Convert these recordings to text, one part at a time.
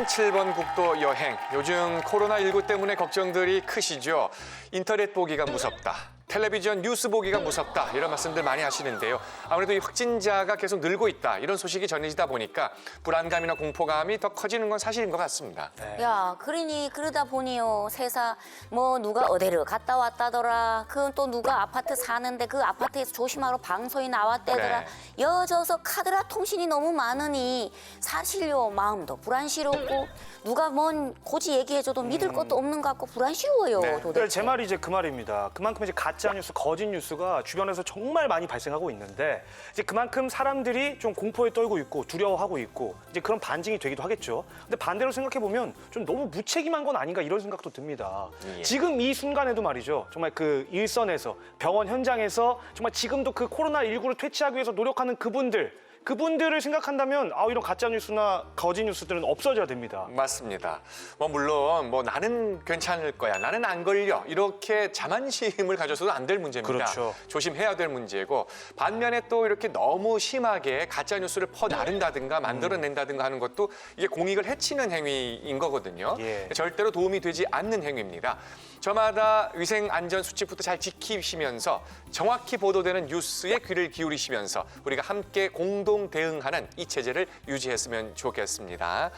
오늘은 7번 국도 여행. 요즘 코로나19 때문에 걱정들이 크시죠. 인터넷 보기가 무섭다. 텔레비전 뉴스 보기가 무섭다. 이런 말씀들 많이 하시는데요. 아무래도 이 확진자가 계속 늘고 있다. 이런 소식이 전해지다 보니까 불안감이나 공포감이 더 커지는 건 사실인 것 같습니다. 야, 그러다 보니요. 세상 뭐 누가 어디를 갔다 왔다더라. 그건 또 누가 아파트 사는데 그 아파트에서 조심하러 방송이 나왔대더라. 네. 여져서 카드라 통신이 너무 많으니 사실요 마음도 불안스럽고 누가 뭔 고지 얘기해줘도 믿을 것도 없는 것 같고 불안스러워요. 네. 도대체. 제 말이 이제 그 말입니다. 그만큼 이제 가짜 뉴스, 거짓 뉴스가 주변에서 정말 많이 발생하고 있는데 이제 그만큼 사람들이 좀 공포에 떨고 있고 두려워하고 있고 이제 그런 반증이 되기도 하겠죠. 근데 반대로 생각해 보면 좀 너무 무책임한 건 아닌가 이런 생각도 듭니다. 예. 지금 이 순간에도 말이죠. 정말 그 일선에서 병원 현장에서 정말 지금도 그 코로나19를 퇴치하기 위해서 노력하는 그분들을 생각한다면 이런 가짜 뉴스나 거짓 뉴스들은 없어져야 됩니다. 맞습니다. 물론 나는 괜찮을 거야, 나는 안 걸려 이렇게 자만심을 가져서도 안 될 문제입니다. 그렇죠. 조심해야 될 문제고 반면에 또 이렇게 너무 심하게 가짜 뉴스를 퍼나른다든가 만들어낸다든가 하는 것도 이게 공익을 해치는 행위인 거거든요. 예. 절대로 도움이 되지 않는 행위입니다. 저마다 위생 안전 수칙부터 잘 지키시면서 정확히 보도되는 뉴스에 귀를 기울이시면서 우리가 함께 공동 대응하는 이 체제를 유지했으면 좋겠습니다.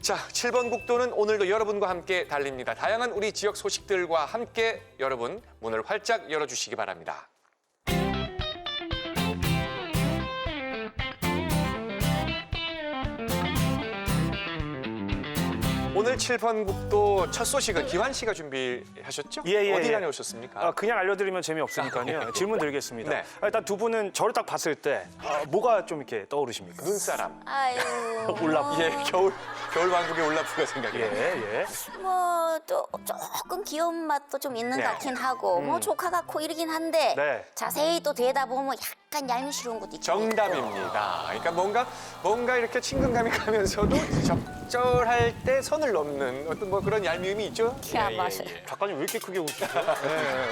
자, 7번 국도는 오늘도 여러분과 함께 달립니다. 다양한 우리 지역 소식들과 함께 여러분 문을 활짝 열어주시기 바랍니다. 오늘 7번 국도 첫 소식은 기환 씨가 준비하셨죠? 예. 어디 다녀오셨습니까? 그냥 알려드리면 재미없으니까요. 질문 드리겠습니다. 네. 일단 두 분은 저를 딱 봤을 때 뭐가 좀 이렇게 떠오르십니까? 눈사람. 아유. 올라프. 예, 겨울 왕국의 올라프가 생각이 나요. 예. 뭐 또 조금 귀여운 맛도 좀 있는 네. 것 같긴 하고 뭐 조카 같고 이러긴 한데 네. 자세히 또 들여다보면 약간 얄미스러운 것도 있죠. 정답입니다. 그러니까 뭔가 이렇게 친근감이 가면서도 적절할 때 선을 넘는 어떤 그런 얄미움이 있죠? 야, 맞아요. 작가님 왜 이렇게 크게 웃으세요?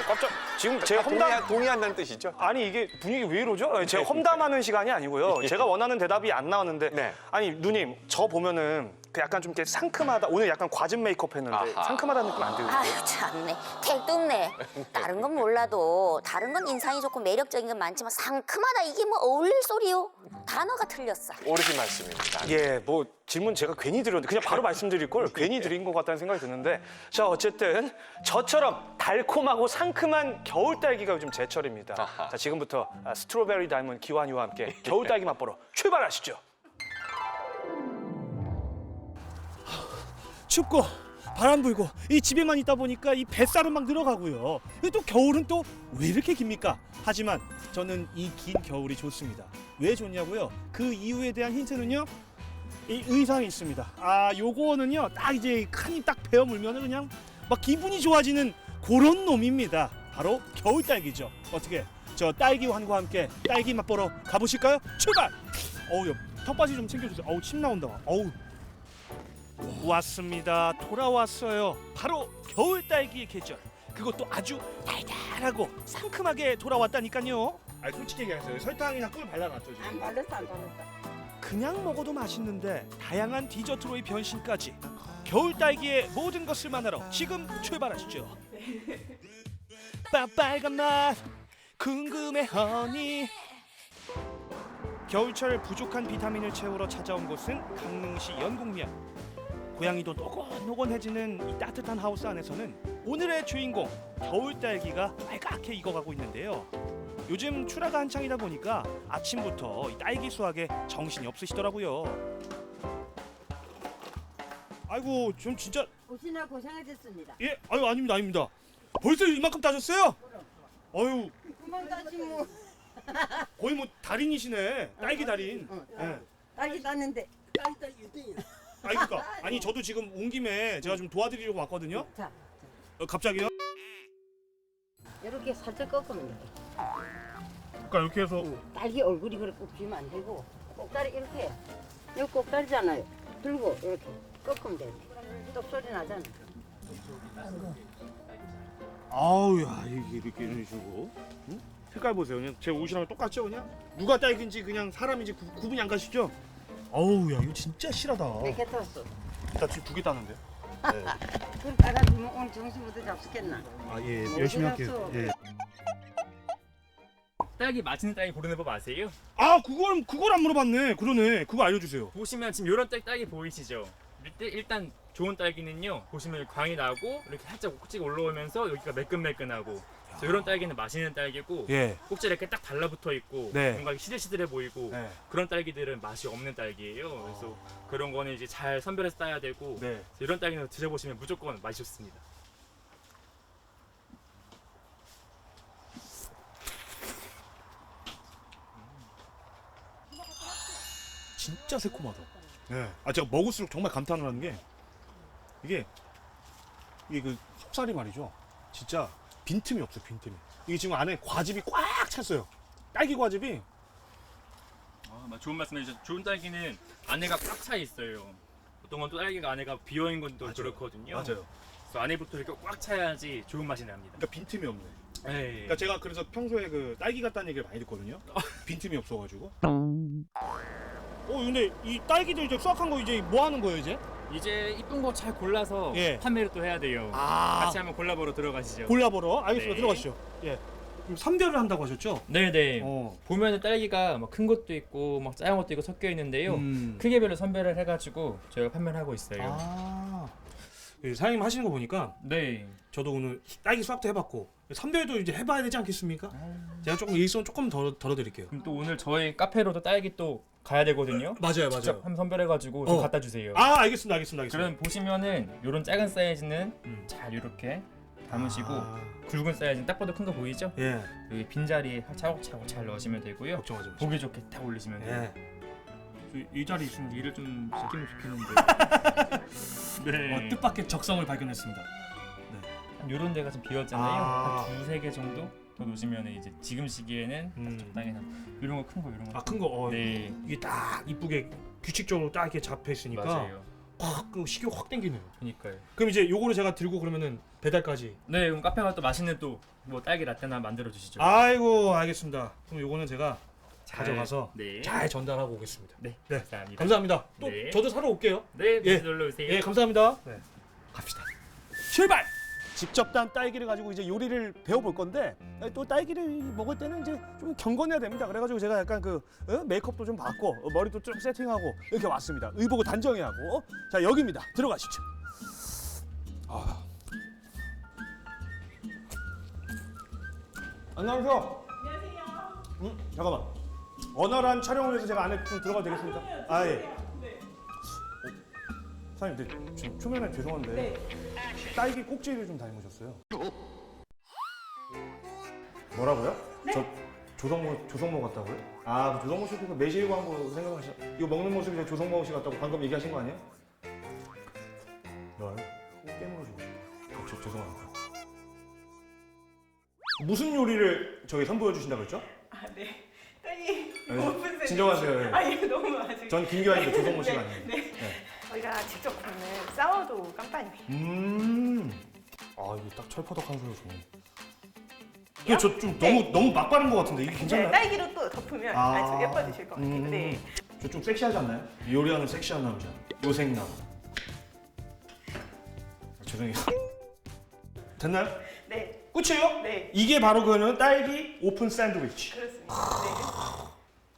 깜짝 지금 제 험담 동의한다는 뜻이죠? 아니 이게 분위기 왜 이러죠? 제가 험담하는 시간이 아니고요. 제가 원하는 대답이 안 나왔는데 네. 아니 누님 저 보면은 그 약간 좀 이렇게 상큼하다. 오늘 약간 과즙 메이크업 했는데 아하. 상큼하다는 느낌 안 들어요? 아유 참네 택도네. 다른 건 몰라도 다른 건 인상이 좋고 매력적인 건 많지만 상큼하다 이게 뭐 어울릴 소리요? 단어가 틀렸어. 옳으신 말씀입니다. 예, 뭐 질문 제가 괜히 드렸는데 그냥 바로 말씀드릴 걸 괜히 드린 것 같다는 생각이 드는데 자 어쨌든 저처럼 달콤하고 상큼한 겨울 딸기가 요즘 제철입니다. 아하. 자 지금부터 스트로베리 닮은 기완이와 함께 겨울 딸기 맛보러 출발하시죠. 춥고 바람 불고 이 집에만 있다 보니까 이 뱃살은 막 늘어가고요. 또 겨울은 또 왜 이렇게 깁니까? 하지만 저는 이 긴 겨울이 좋습니다. 왜 좋냐고요? 그 이유에 대한 힌트는요. 이 의상이 있습니다. 요거는요. 딱 이제 칸이 딱 베어 물면은 그냥 막 기분이 좋아지는 그런 놈입니다. 바로 겨울 딸기죠. 어떻게? 저 딸기 환과 함께 딸기 맛보러 가보실까요? 출발! 어우, 턱받이 좀 챙겨주세요. 어우, 침 나온다. 어우. 왔습니다. 돌아왔어요. 바로 겨울 딸기의 계절. 그것도 아주 달달하고 상큼하게 돌아왔다니까요. 솔직히 얘기하세요. 설탕이나 꿀 발라놨죠 지금? 안 발랐어. 그냥 먹어도 맛있는데 다양한 디저트로의 변신까지 겨울 딸기의 모든 것을 만나러 지금 출발하시죠. 빨간 맛 궁금해 허니. 겨울철 부족한 비타민을 채우러 찾아온 곳은 강릉시 연곡면. 고양이도 노곤노곤해지는 이 따뜻한 하우스 안에서는 오늘의 주인공 겨울 딸기가 빨갛게 익어가고 있는데요. 요즘 출하가 한창이다 보니까 아침부터 이 딸기 수확에 정신이 없으시더라고요. 아이고 좀 진짜 오시나 고생하셨습니다. 예 아유 아닙니다. 벌써 이만큼 따셨어요? 아유 그만 따지 뭐. 거의 뭐 달인이시네. 딸기 달인. 예. 딸기 땄는데. 딸기 딸기 1등이야. 그러니까 아니 저도 지금 온 김에 제가 좀 도와드리려고 왔거든요. 자, 갑자기요? 이렇게 살짝 꺾으면 돼. 그러니까 이렇게 해서 딸기 얼굴이 그렇게 굽히면 안 되고 꼭다리 이렇게. 여기 꼭다리잖아요. 들고 이렇게 꺾으면 돼. 떡 소리 나잖아. 아우야 이게 이렇게 이런 식으로 응? 색깔 보세요. 그냥 제 옷이랑 똑같죠 그냥? 누가 딸기인지 그냥 사람인지 구분이 안 가시죠? 어우야 이거 진짜 실하다. 내 개 탔어. 일단 지금 2개 따는데요. 그럼 따가지고 오늘 점심부터 잡수겠나? 아 예, 뭐 열심히 어디 할게요. 갔어? 예. 딸기 맛있는 딸기 고르는 법 아세요? 아 그걸 안 물어봤네. 그러네. 그거 알려주세요. 보시면 지금 이런 딸기 보이시죠? 일단 좋은 딸기는요 보시면 광이 나고 이렇게 살짝 꼭지가 올라오면서 여기가 매끈매끈하고 이런 딸기는 맛있는 딸기고 예. 꼭지에 이렇게 딱 달라붙어 있고 네. 뭔가 시들시들해 보이고 네. 그런 딸기들은 맛이 없는 딸기예요. 그래서 그런 거는 이제 잘 선별해서 따야 되고 네. 이런 딸기는 드셔보시면 무조건 맛이 좋습니다. 진짜 새콤하다. 네. 아 제가 먹을수록 정말 감탄을 하는 게 이게 그 속살이 말이죠. 진짜 빈틈이 없어요. 빈틈이. 이게 지금 안에 과즙이 꽉 찼어요. 딸기 과즙이. 좋은 말씀 해주셨어요. 좋은 딸기는 안에가 꽉 차 있어요. 보통은 또 딸기가 안에가 비어 있는 것도 맞아요. 그렇거든요. 맞아요. 그래서 안에부터 이렇게 꽉 차야지 좋은 맛이 납니다. 그러니까 빈틈이 없네. 네. 그러니까 제가 그래서 평소에 그 딸기 같다는 얘기를 많이 듣거든요. 빈틈이 없어가지고. 근데 이 딸기들 이제 수확한 거 이제 뭐 하는 거예요 이제? 이제 이쁜 거 잘 골라서 예. 판매를 또 해야 돼요. 같이 한번 골라보러 들어가시죠. 골라보러. 알겠습니다. 네. 들어가시죠. 예. 그럼 선별을 한다고 하셨죠? 네네. 어. 보면은 딸기가 막 큰 것도 있고 막 작은 것도 있고 섞여 있는데요. 음. 크기별로 선별을 해가지고 저희가 판매를 하고 있어요. 아. 예, 사장님 하시는 거 보니까 네. 저도 오늘 딸기 수확도 해봤고 선별도 이제 해봐야 되지 않겠습니까? 제가 조금 일손 조금 덜어드릴게요. 그럼 또 오늘 저희 카페로도 딸기 또 가야 되거든요. 맞아요, 직접 한번 선별해가지고 좀 갖다 주세요. 아, 알겠습니다. 그럼 보시면은 요런 작은 사이즈는 음. 잘 이렇게 담으시고 아, 굵은 사이즈는 딱 봐도 큰 거 보이죠? 예, 여기 빈자리에 차곡차곡 잘 넣으시면 되고요. 걱정하지 마세요. 보기 좋게 딱 올리시면 돼요. 예. 이 자리 있으면 일을 좀 시키면 좋겠는데. 네. 뜻밖의 적성을 발견했습니다. 요런 데가 좀 비었잖아요. 아. 한 두세 개 정도 더 놓으시면 이제 지금 시기에는 딱 적당히 이런 거 큰 거 이런 거. 아, 큰 거. 네. 이게 딱 이쁘게 규칙적으로 딱 이렇게 잡혀 있으니까 맞아요. 확그 식욕 확 땡기네요. 그니까요. 그럼 이제 요거를 제가 들고 그러면은 배달까지. 네, 그럼 카페 가서 또 맛있는 또 뭐 딸기 라떼나 만들어 주시죠. 아이고, 알겠습니다. 그럼 요거는 제가 가져가서 네. 잘 전달하고 오겠습니다. 네. 네. 감사합니다. 감사합니다. 또 네. 저도 사러 올게요. 네, 예. 놀러 오세요. 예, 감사합니다. 네. 갑시다. 출발! 직접 딴 딸기를 가지고 이제 요리를 배워볼 건데 또 딸기를 먹을 때는 이제 좀 경건해야 됩니다. 그래가지고 제가 약간 그 메이크업도 좀 받고 머리도 좀 세팅하고 이렇게 왔습니다. 의복을 단정히 하고 자 여기입니다. 들어가시죠. 아. 안녕하세요. 안녕하세요. 잠깐만. 원활한 촬영을 위해서 제가 안에 좀 들어가도 되겠습니까? 아 예. 사장님, 근데 지금 초면에 죄송한데 딸기 꼭지를 좀 닮으셨어요. 뭐라고요? 저 조성모 같다고요? 아, 그 조성모 씨도 그 매실 광고 생각하시? 이거 먹는 모습이 저 조성모 씨 같다고 방금 얘기하신 거 아니에요? 널 깨물어주고 싶어. 죄송합니다. 무슨 요리를 저희 선보여 주신다고 했죠? 아, 네. 딸기 아니, 오픈 진정하세요. 예. 아, 예, 너무 아직. 전 김규환인데 조성모 씨가 네, 아닙니다. 네. 저희가 직접 굽는 사워도우 깜빵이에요. 아, 이게 딱 철퍼덕한 소리 좋네. 이게 저 좀 너무 막 바른 것 같은데 이게 네, 괜찮나요? 딸기로 또 덮으면 아주 예뻐지실 것 같아요. 네. 저 좀 섹시하지 않나요? 요리하는 섹시한 남자, 요생남. 죄송해요. 됐나요? 네, 끝이에요? 네. 이게 바로 그는 딸기 오픈 샌드위치. 그렇습니다.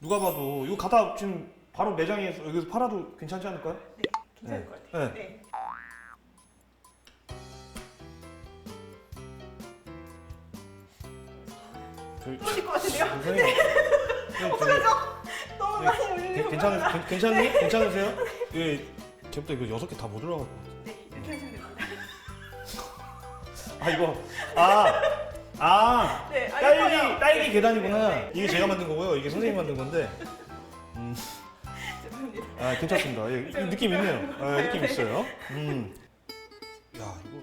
누가 봐도 이거 갖다 지금 바로 매장에 여기서 팔아도 괜찮지 않을까요? 네, 괜찮을 네. 것 같아요. 네. 네. 떨어질 것 같은데요? 선생님. 너무 많이 올리는 거 괜찮으세요? 예, 제부터 이거 6개 다 못 올라갈 것 같아요. 네, 이렇게 하시면 됩니다. 아 이거 네, 아, 예뻐요. 딸기 계단이구나. 네. 이게 제가 만든 거고요. 이게 선생님 만든 건데. 죄송합니다. 아 괜찮습니다. 예, 느낌 있네요. 아, 느낌 있어요. 야 이거.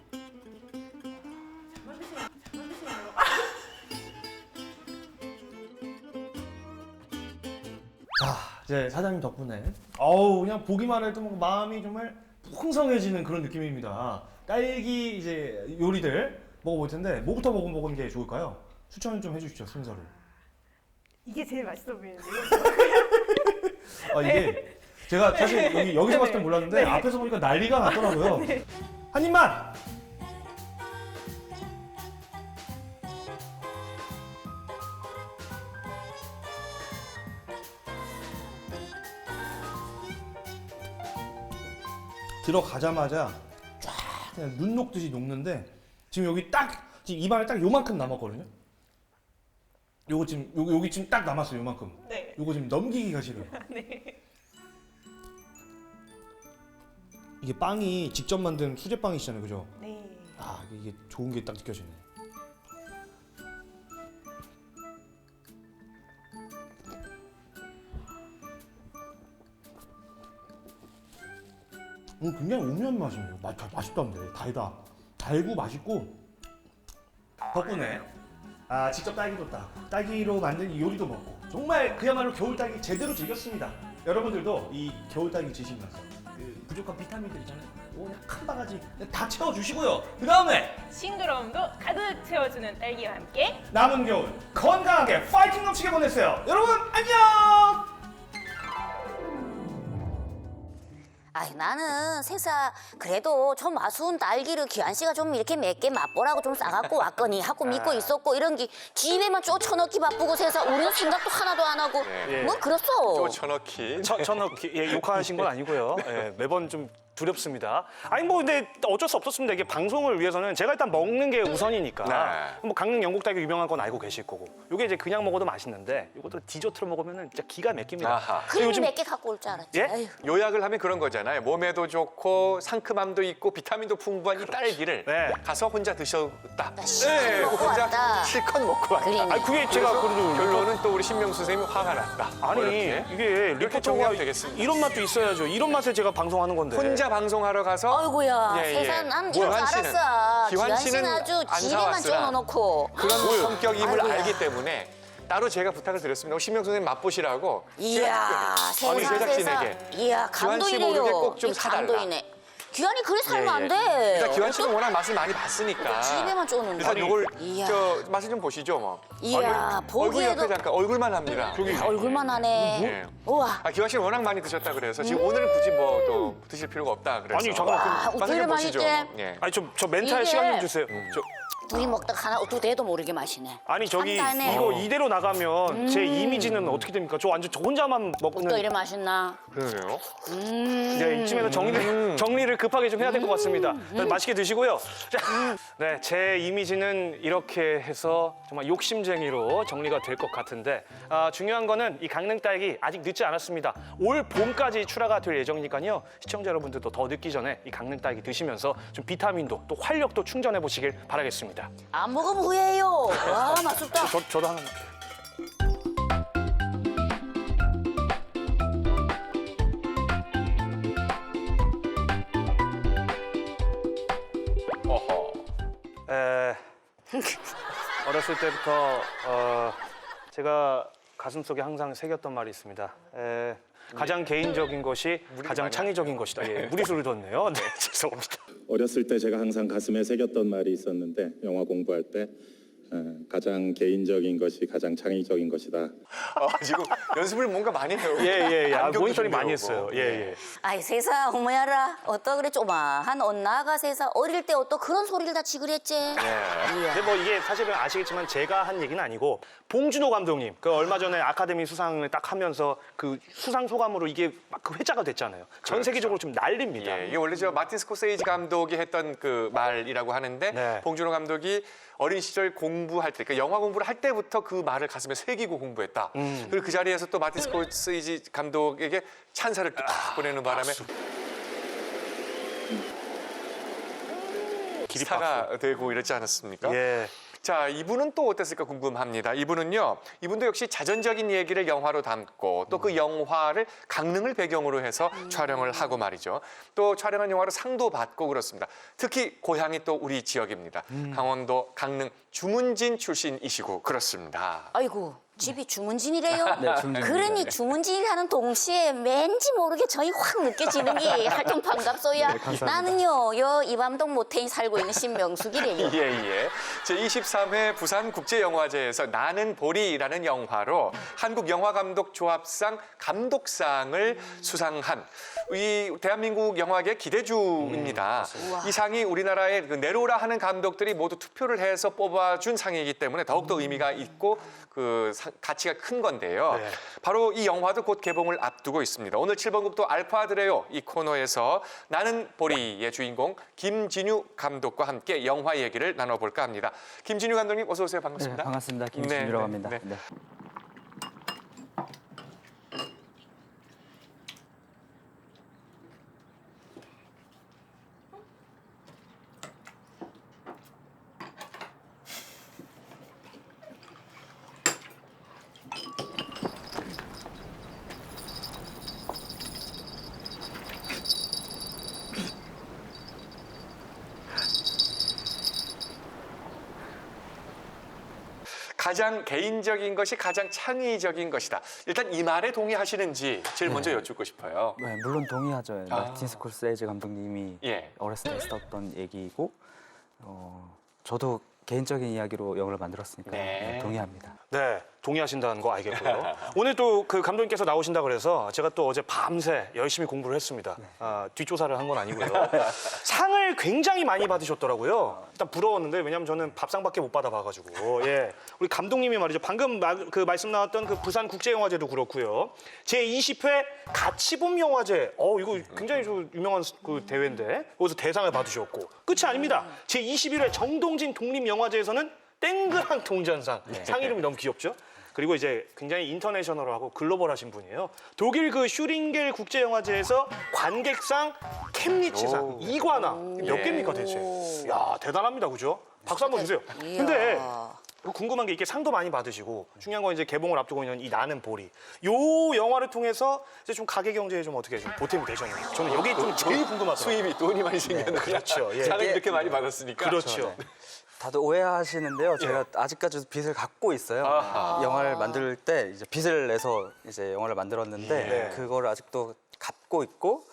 자 이제 사장님 덕분에 그냥 보기만 해도 뭐 마음이 정말 풍성해지는 그런 느낌입니다. 딸기 이제 요리들 먹어볼 텐데 뭐부터 먹어보는 게 좋을까요? 추천 좀 해주시죠 순서를. 이게 제일 맛있어 보이는데요. 아 이게 제가 사실 여기서 봤을 땐 몰랐는데 네. 앞에서 보니까 난리가 났더라고요. 한 입만. 들어가자마자 쫙 그냥 눈 녹듯이 녹는데 지금 여기 지금 입안에 딱 요만큼 남았거든요. 요거 지금 여기 지금 딱 남았어요. 요만큼. 네. 요거 지금 넘기기가 싫어요. 네. 이게 빵이 직접 만든 수제빵이시잖아요, 그죠? 네. 아 이게 좋은 게 딱 느껴지네. 굉장히 오묘한 맛이네요. 맛있다는데 달고 맛있고 덕분에 직접 딸기도 따고 딸기로 만든 이 요리도 먹고 정말 그야말로 겨울 딸기 제대로 즐겼습니다. 여러분들도 이 겨울 딸기 드시면서 그 부족한 비타민들 있잖아요. 요거 그냥 한 바가지 다 채워주시고요. 그 다음에 싱그러움도 가득 채워주는 딸기와 함께 남은 겨울 건강하게 파이팅 넘치게 보내세요. 여러분 안녕. 아이 나는 세사 그래도 좀 아쉬운 딸기를 기환 씨가 좀 이렇게 몇 개 맛보라고 좀 싸갖고 왔거니 하고 믿고 있었고 이런 게 집에만 쫓아넣기 바쁘고 세사 우리는 생각도 하나도 안 하고 예. 뭐 그렇소. 쫓아넣기. 저는 욕하신 건 아니고요. 예, 매번 좀 두렵습니다. 아니 뭐 근데 어쩔 수 없었습니다. 이게 방송을 위해서는 제가 일단 먹는 게 우선이니까. 네. 뭐 강릉 영국딸기 유명한 건 알고 계실 거고. 요게 이제 그냥 먹어도 맛있는데 이것도 디저트로 먹으면은 진짜 기가 막힙니다. 아하. 그림이 요즘- 몇 개 갖고 올 줄 알았지. 예? 아휴. 요약을 하면 그런 거잖아요. 몸에도 좋고 상큼함도 있고 비타민도 풍부한 이 딸기를 네. 가서 혼자 드셨다. 나 실컷 먹고 혼자 왔다. 실컷 먹고 왔다. 그러니. 아니 그게 제가 그래도 결론은 또 우리 신명수 선생님이 화가 났다. 아니 이렇게. 이게 이렇게 리포터가 정리하면 되겠습니다. 이런 맛도 있어야죠. 이런 맛에 제가 방송하는 건데. 혼자 방송하러 가서 아이고야 예, 예. 세상 난 이럴 줄 기환 씨는- 알았어. 기환 기환 씨는 씨는 아주 안 집에만 사왔으나 쪄놓고 그런 성격임을 아이고야. 알기 때문에 따로 제가 부탁을 드렸습니다. 신명수 선생님 맛보시라고. 이야 우리 세상 제작진에게 이야 기환 씨 감동이래요. 모르게 꼭좀 이 사달라. 감동이네. 기환이 그래 살면 예, 안 예. 돼. 일단 기환 씨는 워낙 맛을 많이 봤으니까. 집에만 쫓는다. 일단 이걸 이야. 저 맛을 좀 보시죠, 뭐. 이야 얼굴 옆에 보기에도 잠깐 얼굴만 합니다. 얼굴만 하네. 예. 우와. 기환 씨는 워낙 많이 드셨다 그래서 지금 오늘은 굳이 뭐 또 드실 필요가 없다 그래서. 아니, 잠깐만. 와, 맛을 어떻게 좀 보시죠. 맛있지? 예. 아니 저 멘탈 이게- 시간 좀 주세요. 둘이 먹다가 하나 어떻게 돼도 모르게 마시네. 아니 저기 단단해. 이거 이대로 나가면 제 이미지는 어떻게 됩니까? 저 완전 저 혼자만 또 먹는. 이래 맛있나? 그러네요. 네, 이쯤에서 정리를 급하게 좀 해야 될 것 같습니다. 맛있게 드시고요. 자, 네, 제 이미지는 이렇게 해서 정말 욕심쟁이로 정리가 될 것 같은데 중요한 거는 이 강릉 딸기 아직 늦지 않았습니다. 올 봄까지 출하가 될 예정이니까요. 시청자 여러분들도 더 늦기 전에 이 강릉 딸기 드시면서 좀 비타민도 또 활력도 충전해 보시길 바라겠습니다. 안 먹으면 후회해요. 와 맛있다. 저도 하나. 어허. 어렸을 때부터 제가 가슴속에 항상 새겼던 말이 있습니다. 가장 개인적인 것이 가장 많이 창의적인 것이다. 예, 무리수를 뒀네요. 네, 죄송합니다. 어렸을 때 제가 항상 가슴에 새겼던 말이 있었는데 영화 공부할 때 가장 개인적인 것이 가장 창의적인 것이다. 지금 연습을 뭔가 많이 해요. 예. 안경도 모니터링 많이 준비하고. 했어요. 예. 아이 세상 어머야라 어떠 그래 조마한 언나가 세상 어릴 때 어떠 그런 소리를 다 지그랬지. 근데 뭐 이게 사실은 아시겠지만 제가 한 얘기는 아니고 봉준호 감독님 그 얼마 전에 아카데미 수상을 딱 하면서 그 수상 소감으로 이게 막 그 회자가 됐잖아요. 전 세계적으로 좀 난립니다. 예, 이게 원래 저 마틴 스코세이지 감독이 했던 그 말이라고 하는데 네. 봉준호 감독이 어린 시절 공부할 때, 그러니까 영화 공부를 할 때부터 그 말을 가슴에 새기고 공부했다. 그리고 그 자리에서 또 마틴 스코세이지 감독에게 찬사를 또 탁 보내는 바람에 스타가 되고 이랬지 않았습니까? 예. 자, 이분은 또 어땠을까 궁금합니다. 이분도 역시 자전적인 얘기를 영화로 담고 또 그 영화를 강릉을 배경으로 해서 촬영을 하고 말이죠. 또 촬영한 영화로 상도 받고 그렇습니다. 특히 고향이 또 우리 지역입니다. 강원도 강릉 주문진 출신이시고 그렇습니다. 아이고 집이 주문진이래요? 네, 주문진입니다. 그러니 주문진이라는 동시에 왠지 모르게 정이 확 느껴지는 게 활동 반갑소야. 네, 감사합니다. 나는요, 여 이밤동 모태인 살고 있는 신명숙이래요. 예. 제23회 부산국제영화제에서 나는 보리라는 영화로 한국영화감독조합상 감독상을 수상한 이 대한민국 영화계 기대주입니다. 이 상이 우리나라의 그 네로라 하는 감독들이 모두 투표를 해서 뽑아준 상이기 때문에 더욱더 의미가 있고 그 가치가 큰 건데요. 네. 바로 이 영화도 곧 개봉을 앞두고 있습니다. 오늘 7번 국도 알파드레요 이 코너에서 나는 보리의 주인공 김진유 감독과 함께 영화 얘기를 나눠볼까 합니다. 김진유 감독님 어서 오세요. 반갑습니다. 네, 반갑습니다. 김진유라고 합니다. 네. 네. 가장 개인적인 것이 가장 창의적인 것이다. 일단 이 말에 동의하시는지 제일 먼저 여쭙고 싶어요. 네, 물론 동의하죠. 아. 마틴 스콜세이지 감독님이 예. 어렸을 때 했었던 얘기이고 저도 개인적인 이야기로 영화를 만들었으니까 네. 동의합니다. 네, 동의하신다는 거 알겠고요. 오늘 또 그 감독님께서 나오신다 그래서 제가 또 어제 밤새 열심히 공부를 했습니다. 뒷조사를 한 건 아니고요. 상을 굉장히 많이 받으셨더라고요. 일단 부러웠는데 왜냐하면 저는 밥상밖에 못 받아봐가지고. 예, 우리 감독님이 말이죠. 방금 그 말씀 나왔던 그 부산 국제영화제도 그렇고요. 제20회 가치봄 영화제. 이거 굉장히 좀 유명한 그 대회인데 거기서 대상을 받으셨고 끝이 아닙니다. 제21회 정동진 독립영화제에서는 땡그랑 동전상. 상 이름이 너무 귀엽죠? 그리고 이제 굉장히 인터내셔널하고 글로벌하신 분이에요. 독일 그 슈링겔 국제영화제에서 관객상 캠리치상 2관왕. 몇 예. 개입니까 대체? 야 대단합니다, 그죠? 박수 한번 주세요. 이야. 근데 궁금한 게 이게 상도 많이 받으시고 중요한 건 이제 개봉을 앞두고 있는 이 나는 보리. 요 영화를 통해서 이제 좀 가계 경제에 좀 어떻게 좀 보탬이 되셨는지 저는 여기 좀 제일 궁금하더라고요. 수입이 돈이 많이 생겼는데 그렇죠. 예. 상을 이렇게 많이 받았으니까. 그렇죠. 다들 오해하시는데요. 제가 아직까지도 빚을 갖고 있어요. 아하. 영화를 만들 때 이제 빚을 내서 이제 영화를 만들었는데 예. 그거를 아직도 갚고 있고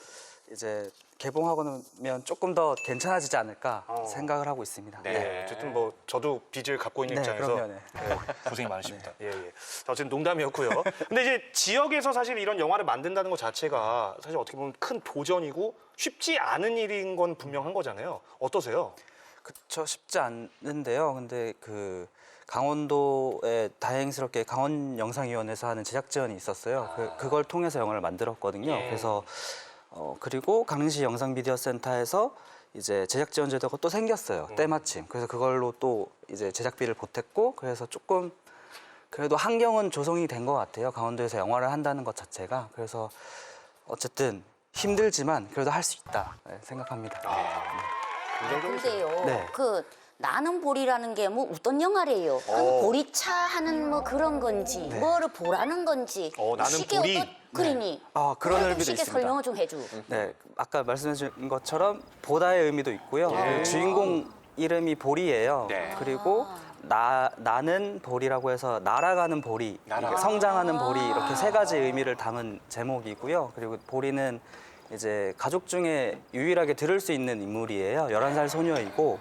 이제 개봉하고 나면 조금 더 괜찮아지지 않을까 생각을 하고 있습니다. 네. 어쨌든 뭐 저도 빚을 갖고 있는 네, 입장에서 그럼요, 네. 고생이 많으십니다. 예. 자, 어쨌든 농담이었고요. 근데 이제 지역에서 사실 이런 영화를 만든다는 것 자체가 사실 어떻게 보면 큰 도전이고 쉽지 않은 일인 건 분명한 거잖아요. 어떠세요? 그쵸, 쉽지 않는데요. 근데 그 강원도에 다행스럽게 강원영상위원회에서 하는 제작 지원이 있었어요. 그걸 통해서 영화를 만들었거든요. 그래서 그리고 강릉시 영상미디어센터에서 이제 제작 지원 제도가 또 생겼어요. 때마침. 그래서 그걸로 또 이제 제작비를 보탰고 그래서 조금 그래도 환경은 조성이 된 것 같아요. 강원도에서 영화를 한다는 것 자체가. 그래서 어쨌든 힘들지만 그래도 할 수 있다 생각합니다. 근데요, 네. 그 나는 보리라는 게 뭐 어떤 영화래요? 보리차 하는 뭐 그런 건지, 뭐를 보라는 건지. 나는 쉽게 보리. 그러니. 그런 의미도 쉽게 있습니다. 설명을 좀 해줘. 네, 아까 말씀해주신 것처럼 보다의 의미도 있고요. 그리고 주인공 이름이 보리예요. 네. 그리고 나는 보리라고 해서 날아가는 보리, 날아가는. 성장하는 보리 이렇게 세 가지 의미를 담은 제목이고요. 그리고 보리는 이제 가족 중에 유일하게 들을 수 있는 인물이에요. 11살 소녀이고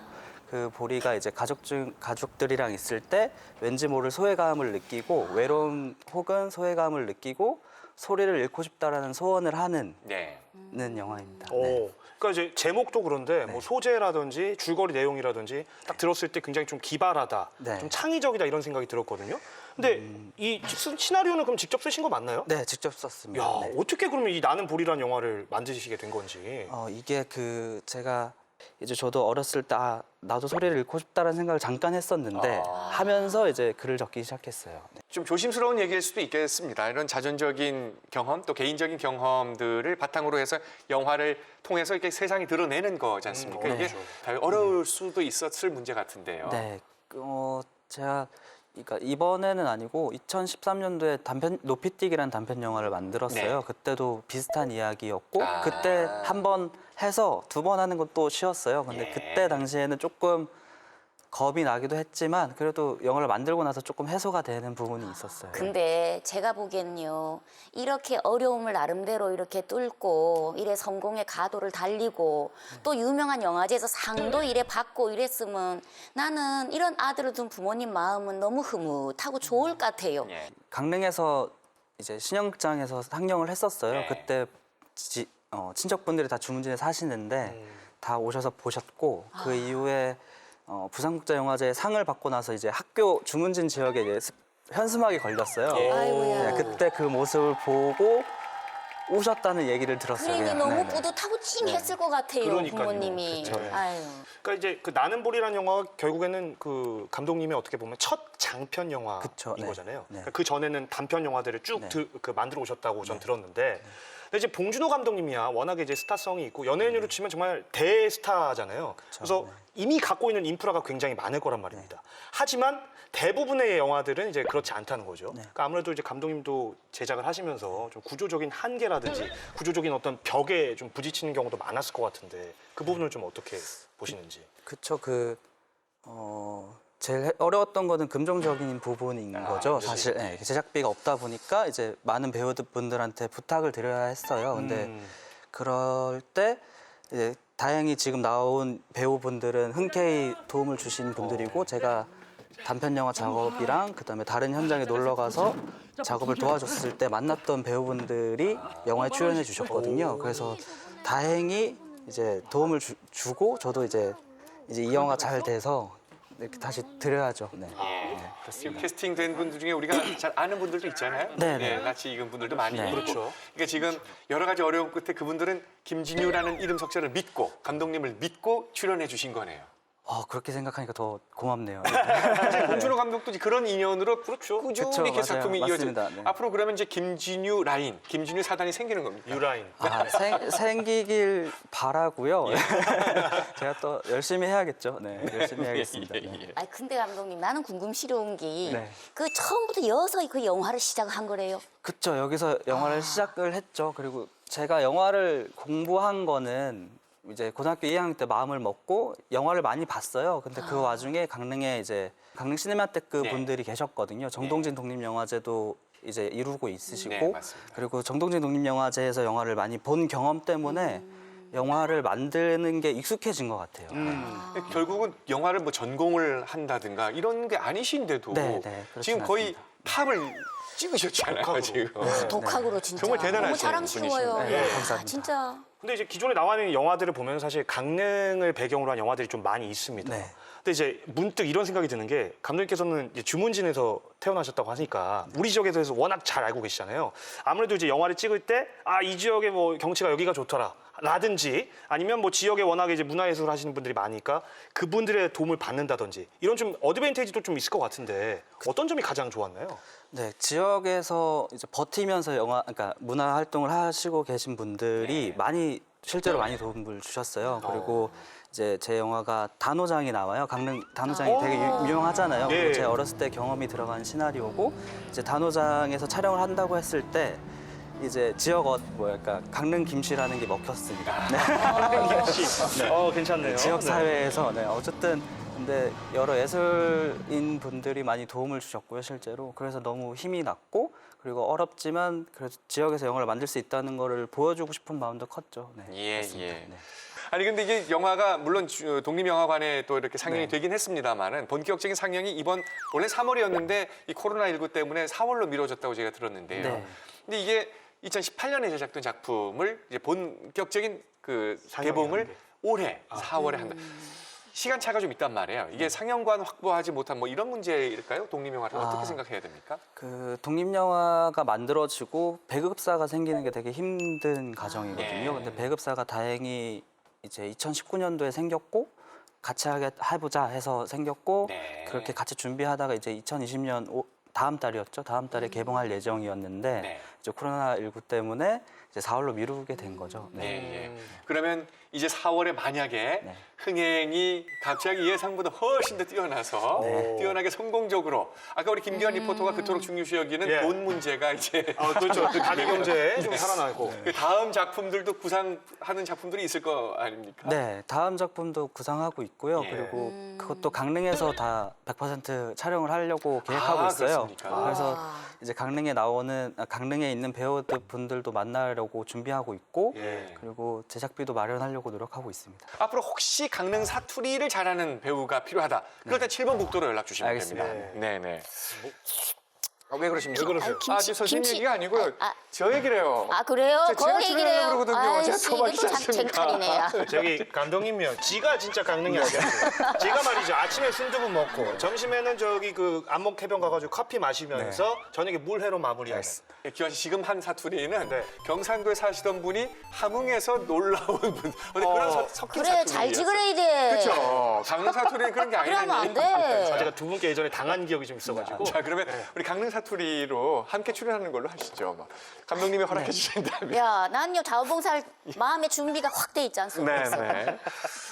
그 보리가 이제 가족들이랑 있을 때 왠지 모를 소외감을 느끼고 외로움 혹은 소외감을 느끼고 소리를 잃고 싶다라는 소원을 하는 네. 영화입니다. 네. 그러니까 이제 제목도 그런데 뭐 소재라든지 줄거리 내용이라든지 딱 들었을 때 굉장히 좀 기발하다, 네. 좀 창의적이다 이런 생각이 들었거든요. 근데 이 시나리오는 그럼 직접 쓰신 거 맞나요? 네, 직접 썼습니다. 야, 네. 어떻게 그러면 이 나는 보리라는 영화를 만드시게 된 건지. 이게 제가 이제 저도 어렸을 때 나도 소리를 잃고 싶다라는 생각을 잠깐 했었는데 하면서 이제 글을 적기 시작했어요. 네. 좀 조심스러운 얘기일 수도 있겠습니다. 이런 자전적인 경험 또 개인적인 경험들을 바탕으로 해서 영화를 통해서 이렇게 세상이 드러내는 거지 않습니까? 이게 그렇죠. 다 어려울 수도 있었을 문제 같은데요. 네, 제가 그러니까 이번에는 아니고 2013년도에 높이뛰기라는 단편 영화를 만들었어요. 네. 그때도 비슷한 이야기였고 그때 한 번 해서 두 번 하는 건 또 쉬웠어요. 근데 예. 그때 당시에는 조금 겁이 나기도 했지만 그래도 영화를 만들고 나서 조금 해소가 되는 부분이 있었어요. 근데 제가 보기에는요, 이렇게 어려움을 나름대로 이렇게 뚫고 이래 성공의 가도를 달리고 또 유명한 영화제에서 상도 이래 받고 이랬으면 나는 이런 아들을 둔 부모님 마음은 너무 흐뭇하고 좋을 것 같아요. 강릉에서 이제 신영극장에서 상영을 했었어요. 네. 그때 친척분들이 다 주문진에 사시는데 다 오셔서 보셨고 그 이후에 부산국제영화제 상을 받고 나서 이제 학교 주문진 지역에 이제 현수막이 걸렸어요. 아이고야. 네, 그때 그 모습을 보고 오셨다는 얘기를 들었어요. 그러니까 그냥. 너무 네네. 뿌듯하고 찡했을 것 같아요, 그러니까요. 부모님이. 그쵸. 아유. 그러니까 이제 그 나는 볼이라는 영화가 결국에는 그 감독님이 어떻게 보면 첫 장편 영화인 그쵸, 네. 거잖아요. 네. 그러니까 그 전에는 단편 영화들을 쭉 네. 그 만들어 오셨다고 전 들었는데, 근데 이제 봉준호 감독님이야 워낙에 이제 스타성이 있고 연예인으로 치면 정말 대스타잖아요. 그래서 이미 갖고 있는 인프라가 굉장히 많을 거란 말입니다. 하지만 대부분의 영화들은 이제 그렇지 않다는 거죠. 그러니까 아무래도 이제 감독님도 제작을 하시면서 좀 구조적인 한계라든지 구조적인 어떤 벽에 좀 부딪히는 경우도 많았을 것 같은데 그 부분을 좀 어떻게 보시는지. 그쵸. 제일 어려웠던 거는 금전적인 부분인 거죠. 사실 네, 제작비가 없다 보니까 이제 많은 배우분들한테 부탁을 드려야 했어요. 근데 그럴 때 이제 다행히 지금 나온 배우분들은 흔쾌히 도움을 주신 분들이고 제가 단편 영화 작업이랑 그다음에 다른 현장에 놀러 가서 작업을 도와줬을 때 만났던 배우분들이 영화에 출연해 주셨거든요. 그래서 다행히 이제 도움을 주고 저도 이제 이 영화 잘 돼서 이렇게 다시 드려야죠. 네. 지금 캐스팅된 분들 중에 우리가 잘 아는 분들도 있잖아요. 네. 낯이 익은 분들도 많이 네. 있고. 그렇죠. 그러니까 지금 여러 가지 어려움 끝에 그분들은 김진유라는 이름 석자를 믿고 감독님을 믿고 출연해 주신 거네요. 그렇게 생각하니까 더 고맙네요. 사실 봉준호 감독도 그런 인연으로 꾸준히 그쵸, 이렇게 맞아요. 작품이 이어져. 맞습니다. 네. 앞으로 그러면 이제 김진유 라인, 김진유 사단이 생기는 겁니다. 유라인. 생기길 바라고요. 제가 또 열심히 해야겠죠. 네, 열심히 해야겠습니다. 네. 아니 근데 감독님 나는 궁금스러운 게 네. 그 처음부터 여서 그 영화를 시작한 거래요. 그쵸. 여기서 영화를 시작을 했죠. 그리고 제가 영화를 공부한 거는 이제 고등학교 2학년 때 마음을 먹고 영화를 많이 봤어요. 근데 그 와중에 강릉에 이제 강릉 시네마테크 네. 분들이 계셨거든요. 정동진 독립영화제도 이제 이루고 있으시고 네, 맞습니다. 그리고 정동진 독립영화제에서 영화를 많이 본 경험 때문에 영화를 만드는 게 익숙해진 것 같아요. 결국은 영화를 뭐 전공을 한다든가 이런 게 아니신데도 네, 네, 그렇진 지금 거의 않습니다. 탑을 찍으셨잖아요. 지금. 독학으로 진짜 정말 대단하신 너무 자랑스러워요. 분이시네요. 네, 야, 감사합니다. 진짜. 근데 이제 기존에 나와 있는 영화들을 보면 사실 강릉을 배경으로 한 영화들이 좀 많이 있습니다. 네. 근데 이제 문득 이런 생각이 드는 게 감독님께서는 이제 주문진에서 태어나셨다고 하니까 우리 지역에 대해서 워낙 잘 알고 계시잖아요. 아무래도 이제 영화를 찍을 때 이 지역의 뭐 경치가 여기가 좋더라. 라든지 아니면 뭐 지역에 워낙에 이제 문화예술 하시는 분들이 많으니까 그분들의 도움을 받는다든지 이런 좀 어드밴티지도 좀 있을 것 같은데 어떤 점이 가장 좋았나요? 네, 지역에서 이제 버티면서 그러니까 문화 활동을 하시고 계신 분들이 실제로 많이 도움을 주셨어요. 그리고 이제 제 영화가 단호장이 나와요. 강릉 단호장이 되게 유명하잖아요. 예. 그리고 제 어렸을 때 경험이 들어간 시나리오고 이제 단호장에서 촬영을 한다고 했을 때 이제 지역 강릉 김씨라는 게 먹혔습니다. 네. 괜찮네요. 지역 사회에서 어쨌든 근데 여러 예술인 분들이 많이 도움을 주셨고요, 실제로. 그래서 너무 힘이 났고 그리고 어렵지만 그래도 지역에서 영화를 만들 수 있다는 거를 보여주고 싶은 마음도 컸죠. 네, 예, 그렇습니다. 예. 네. 아니 근데 이게 영화가 물론 독립영화관에 또 이렇게 상영이 네. 되긴 했습니다만은 본격적인 상영이 이번 원래 3월이었는데 이 코로나19 때문에 4월로 미뤄졌다고 제가 들었는데요. 네. 근데 이게 2018년에 제작된 작품을 이제 본격적인 그 개봉을 하는데. 올해 4월에 한다. 시간차가 좀 있단 말이에요. 이게 상영관 확보하지 못한 뭐 이런 문제일까요? 독립영화를 어떻게 생각해야 됩니까? 그 독립영화가 만들어지고 배급사가 생기는 게 되게 힘든 과정이거든요. 네. 근데 배급사가 다행히 이제 2019년도에 생겼고 같이 해보자 해서 생겼고 네. 그렇게 같이 준비하다가 이제 2020년 다음 달이었죠. 다음 달에 개봉할 예정이었는데 네. 이제 코로나19 때문에 이제 4월로 미루게 된 거죠. 예, 네. 예. 그러면 이제 4월에 만약에 네. 흥행이 갑자기 예상보다 훨씬 더 뛰어나서 네. 뛰어나게 성공적으로 아까 우리 김기환 리포터가 그토록 중요시 여기는 예. 돈 문제가 이제 그렇죠. 가계 경제에 좀 살아나고. 그 다음 작품들도 구상하는 작품들이 있을 거 아닙니까? 네, 다음 작품도 구상하고 있고요. 예. 그리고 그것도 강릉에서 다 100% 촬영을 하려고 계획하고 아, 있어요. 그렇습니까? 그래서 와. 이제 강릉에 있는 배우들 분들도 만나려고 준비하고 있고 예. 그리고 제작비도 마련하려고 노력하고 있습니다. 앞으로 혹시 강릉 사투리를 잘하는 배우가 필요하다. 그럴 때 7번 국도로 연락 주시면 알겠습니다. 됩니다. 네네. 왜 그러십니까? 왜 그러세요? 김치, 지금 선생님 김치. 얘기가 아니고요. 아, 저 얘기래요. 아 그래요? 제가 그 얘기래요. 출연하려고 그러거든요. 제가 더 이거 막히지 참 않습니까? 쟁탈이네요. 저기 감독님이요. 지가 진짜 강릉이 아니에요. 지가 말이죠. 아침에 순두부 먹고 점심에는 저기 그 안목 해변 가가지고 커피 마시면서 저녁에 물회로 마무리하는. 예, 기환 씨 지금 한 사투리는 네. 경상도에 사시던 분이 함흥에서 놀라온 분. 근데 그런 섞인 그래 사투리. 잘 찍으래야 돼. 그렇죠. 강릉 사투리는 그런 게 그러면 안 아니라니. 돼. 제가 두 분께 예전에 당한 기억이 좀 있어가지고. 자 그러면 우리 강릉 사투리로 함께 출연하는 걸로 하시죠. 뭐. 감독님이 허락해 주신다면. 야, 난요 자원봉사할 마음의 준비가 확 돼 있지 않습니까? 네네.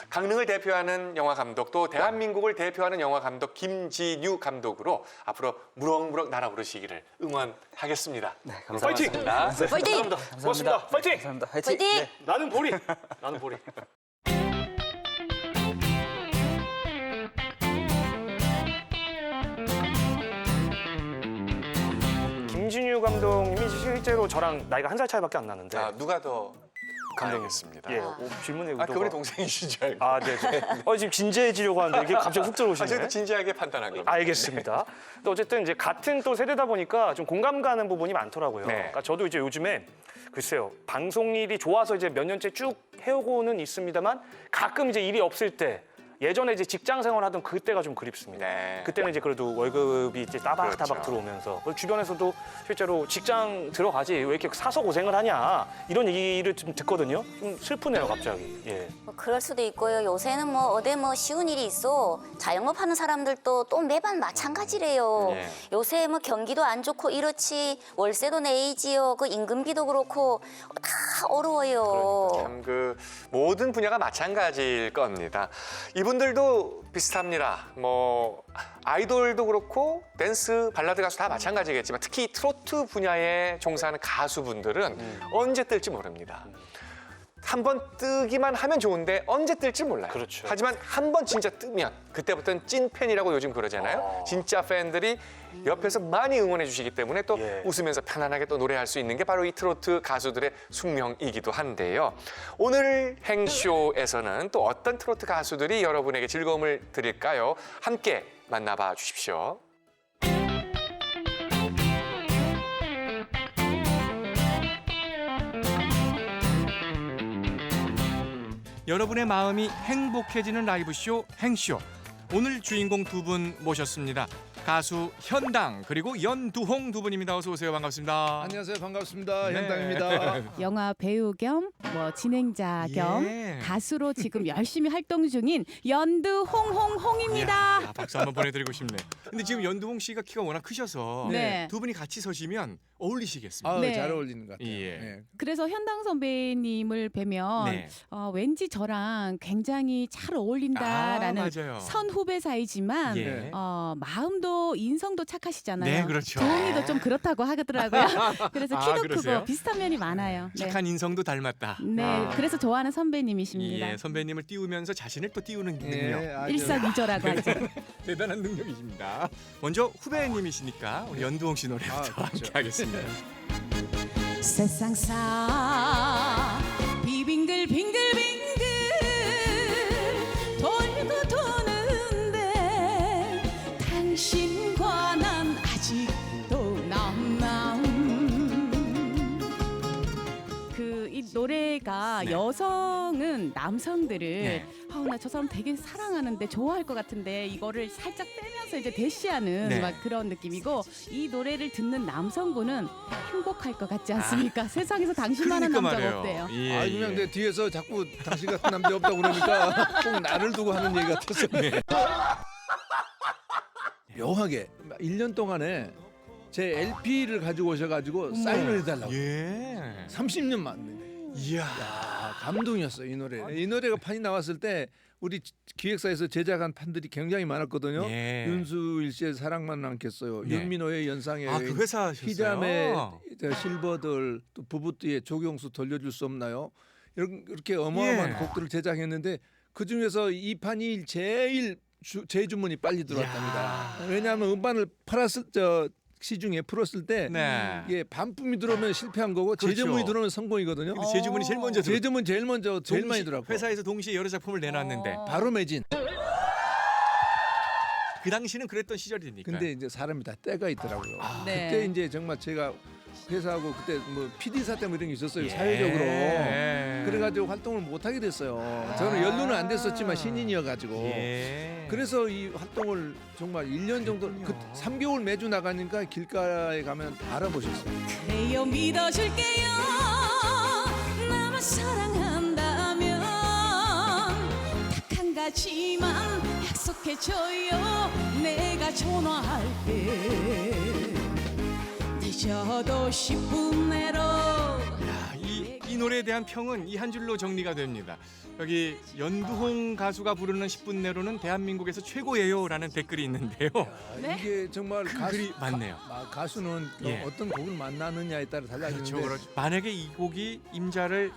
강릉을 대표하는 영화 감독 또 대한민국을 대표하는 영화 감독 김진유 감독으로 앞으로 무럭무럭 날아오르시기를 응원하겠습니다. 네, 감사합니다. 파이팅! 파이팅! 감사합니다. 고맙습니다. 파이팅! 감사합니다. 화이팅! 파이팅! 네. 나는 보리. 나는 보리. 김진유 감독님이 실제로 저랑 나이가 한 살 차이밖에 안 나는데. 자 누가 더 감독이었습니다. 예, 질문의 의도가. 그분이 동생이신 줄 알고. 아, 네. 지금 진지해지려고 하는데 이게 갑자기 훅 들어오시네. 저희도 진지하게 판단한 겁니다. 알겠습니다. 근데 어쨌든 이제 같은 또 세대다 보니까 좀 공감 가는 부분이 많더라고요. 네. 그러니까 저도 이제 요즘에 글쎄요, 방송일이 좋아서 이제 몇 년째 쭉 해오고는 있습니다만 가끔 이제 일이 없을 때 예전에 이제 직장 생활하던 그때가 좀 그립습니다. 네. 그때는 이제 그래도 월급이 이제 따박따박 그렇죠. 들어오면서 그리고 주변에서도 실제로 직장 들어가지 왜 이렇게 사서 고생을 하냐 이런 얘기를 좀 듣거든요. 좀 슬프네요, 갑자기. 예. 뭐 그럴 수도 있고요. 요새는 뭐 어디 뭐 쉬운 일이 있어. 자영업 하는 사람들도 또 매번 마찬가지래요. 예. 요새 뭐 경기도 안 좋고 이렇지 월세도 내이지요. 그 임금비도 그렇고 다 어려워요. 참 그 모든 분야가 마찬가지일 겁니다. 이분들도 비슷합니다. 뭐 아이돌도 그렇고 댄스, 발라드 가수 다 마찬가지겠지만 특히 트로트 분야에 종사하는 가수분들은 언제 뜰지 모릅니다. 한 번 뜨기만 하면 좋은데 언제 뜰지 몰라요. 그렇죠. 하지만 한 번 진짜 뜨면 그때부터는 찐팬이라고 요즘 그러잖아요. 진짜 팬들이 옆에서 많이 응원해 주시기 때문에 또 예. 웃으면서 편안하게 또 노래할 수 있는 게 바로 이 트로트 가수들의 숙명이기도 한데요. 오늘 행쇼에서는 또 어떤 트로트 가수들이 여러분에게 즐거움을 드릴까요? 함께 만나봐 주십시오. 여러분의 마음이 행복해지는 라이브쇼 행쇼. 오늘 주인공 두 분 모셨습니다. 가수 현당 그리고 연두홍 두 분입니다. 어서 오세요. 반갑습니다. 안녕하세요. 반갑습니다. 네. 현당입니다. 영화 배우 겸 진행자 겸 예. 가수로 지금 열심히 활동 중인 연두홍홍홍입니다. 이야, 박수 한번 보내드리고 싶네. 근데 지금 연두홍 씨가 키가 워낙 크셔서 네. 두 분이 같이 서시면 어울리시겠습니다. 아, 네. 잘 어울리는 것 같아요. 예. 네. 그래서 현당 선배님을 뵈면 네. 왠지 저랑 굉장히 잘 어울린다라는 맞아요. 선후배 사이지만 예. 마음도 인성도 착하시잖아요. 네, 그렇죠. 도훈이도 좀 그렇다고 하더라고요. 그래서 아, 키도 그러세요? 크고 비슷한 면이 많아요. 네. 착한 인성도 닮았다. 네, 아. 그래서 좋아하는 선배님이십니다. 예, 선배님을 띄우면서 자신을 또 띄우는 능력. 예, 아주 일석이조라고 하죠. 대단한 능력이십니다. 먼저 후배님이시니까 우리 연두홍 씨 노래부터 아, 그렇죠. 함께 하겠습니다. 세상사 비빙글 빙글빙글 돌고 도는데 당신과 난 아직도 남남. 이 노래가 네. 여성은 남성들을 네. 나 저 사람 되게 사랑하는데 좋아할 것 같은데 이거를 살짝 빼면서 이제 대시하는 네. 막 그런 느낌이고 이 노래를 듣는 남성분은 행복할 것 같지 않습니까? 세상에서 당신만한 그러니까 남자가 말이에요. 없대요. 예, 아, 예. 그냥 내 뒤에서 자꾸 당신 같은 남자 없다고 그러니까 꼭 나를 두고 하는 얘기 같았어. 네. 묘하게 1년 동안에 제 LP를 가지고 오셔가지고 사인을 해달라고. 예. 30년 만에. 이야. 야, 감동이었어요 이 노래. 이 노래가 판이 나왔을 때 우리 기획사에서 제작한 판들이 굉장히 많았거든요. 예. 윤수일 씨의 사랑만 않겠어요. 네. 윤민호의 연상의 아, 그 회사 하셨어요? 희담의 실버들, 또 부부띠의 조경수 돌려줄 수 없나요? 이렇게 어마어마한 예. 곡들을 제작했는데 그 중에서 이 판이 제일 재주문이 빨리 들어왔답니다. 왜냐하면 음반을 팔았을 시중에 풀었을 때 네. 이게 반품이 들어오면 실패한 거고 그렇죠. 재주문이 들어오면 성공이거든요. 근데 재주문이 제일 먼저 들어. 재주문 제일 많이 들어왔고 회사에서 동시에 여러 작품을 내놨는데 바로 매진. 그 당시는 그랬던 시절이니까. 근데 이제 사람이 다 때가 있더라고요. 네. 그때 이제 정말 제가 회사하고 그때 뭐 PD 사태 뭐 이런 게 있었어요. 예. 사회적으로. 예. 그래가지고 활동을 못 하게 됐어요. 저는 연루는 안 됐었지만 신인이어가지고. 예. 그래서 이 활동을 정말 1년 정도, 3개월 매주 나가니까 길가에 가면 다 알아보셨어요. 그래요 믿어줄게요. 나만 사랑한다면 딱 한 가지만 약속해줘요. 내가 전화할게. 늦어도 10분 내로. 이 노래에 대한 평은 이 한 줄로 정리가 됩니다. 여기 연두홍 가수가 부르는 10분 내로는 대한민국에서 최고예요라는 댓글이 있는데요. 네? 이게 정말 글이 많네요. 가수는 예. 어떤 곡을 만나느냐에 따라 달라지는데 그렇죠. 만약에 이 곡이 임자를